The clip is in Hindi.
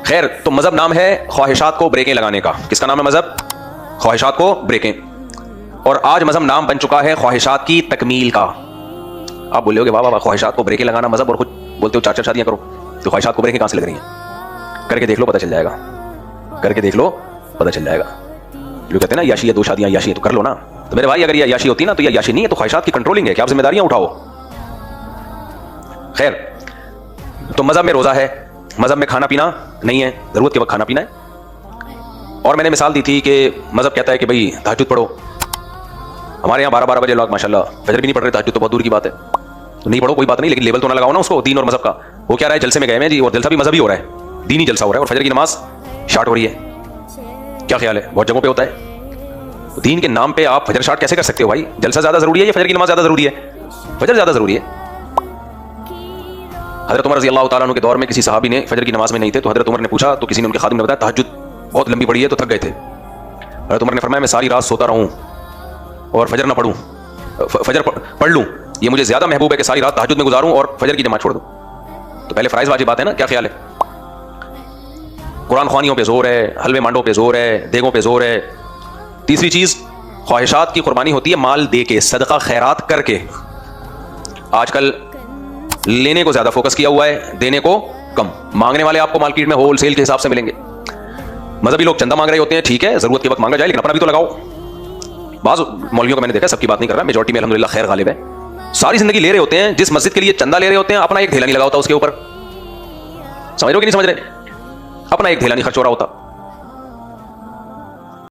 खैर, तो मजहब नाम है ख्वाहिशात को ब्रेकें लगाने का। किसका नाम है मजहब? ख्वाहिशात को ब्रेकें। और आज मजहब नाम बन चुका है ख्वाहिशात की तकमील का। आप बोलोगे वाह वाह, ख्वाहिशात को ब्रेकें लगाना मजहब, और खुद बोलते हो 4-4 शादियां करो, तो ख्वाहिशात को ब्रेकें कहां से लग रही हैं? करके देख लो, पता चल जाएगा। करके देख लो, पता चल जाएगा। जो कहते हैं ना याशी है, 2 शादियां याशी है, तो कर लो ना। तो मेरे भाई, अगर ये याशी होती ना, तो ये याशी नहीं है, तो ख्वाहिशात की कंट्रोलिंग है कि आप जिम्मेदारियां उठाओ। खैर, तो मजहब में रोजा है, मजहब में खाना पीना नहीं है, जरूरत के वक्त खाना पीना है। और मैंने मिसाल दी थी कि मजहब कहता है कि भाई तहज्जुद पढ़ो। हमारे यहाँ 12-12 बजे लोग माशाल्लाह फजर भी नहीं पढ़ रहे, तहज्जुद तो बहुत दूर की बात है। तो नहीं पढ़ो, कोई बात नहीं, लेकिन लेवल तो ना लगाओ ना उसको दीन और मजहब का। वो क्या रहा है, जलसे में गए हैं जी, और जलसा भी मजहब ही हो रहा है, दीनी जलसा हो रहा है, और फजर की नमाज शार्ट हो रही है। क्या ख्याल है? बहुत जगहों पे होता है। तो दीन के नाम पे आप फजर शार्ट कैसे कर सकते हो भाई? जलसा ज्यादा जरूरी है या फजर की नमाज ज्यादा जरूरी है? फजर ज्यादा जरूरी है। हजरत उमर रज़ी अल्लाह तआला अन्हु के दौर में किसी सहाबी ने फजर की नमाज में नहीं थे, तो हजरत उमर ने पूछा, तो किसी ने उनके खादिम ने बताया तहज्जुद बहुत लंबी पड़ी है, तो थक गए थे। हजरत उमर ने फरमाया, मैं सारी रात सोता रहूं और फजर ना पढ़ूं, फजर पढ़ लूं, ये मुझे ज्यादा महबूब है कि सारी रात तहज्जुद में गुजारूं और फजर की नमाज छोड़ दूं। तो पहले फराइज वाजिब बात है ना, क्या ख्याल है? कुरान ख्वानियों पे जोर है, हलवे मांडों पे जोर है, देगों पे जोर है। तीसरी चीज, ख्वाहिशात की कुर्बानी होती है माल दे के, सदका खैरात करके। आजकल लेने को ज्यादा फोकस किया हुआ है, देने को कम। मांगने वाले आपको मार्केट में होलसेल के हिसाब से मिलेंगे। मजहबी लोग चंदा मांग रहे होते हैं, ठीक है, जरूरत के वक्त मांगा जाए, लेकिन अपना भी तो लगाओ। बाज़ मौलवियों को मैंने देखा, सबकी बात नहीं कर रहा, मेजॉरिटी में अल्हम्दुलिल्लाह खैर गालिब है, सारी जिंदगी ले रहे होते हैं, जिस मस्जिद के लिए चंदा ले रहे होते हैं, अपना एक धेला नहीं लगा होता उसके ऊपर। समझ रहे हो कि नहीं समझ रहे? अपना एक धेला नहीं खर्च हो रहा होता।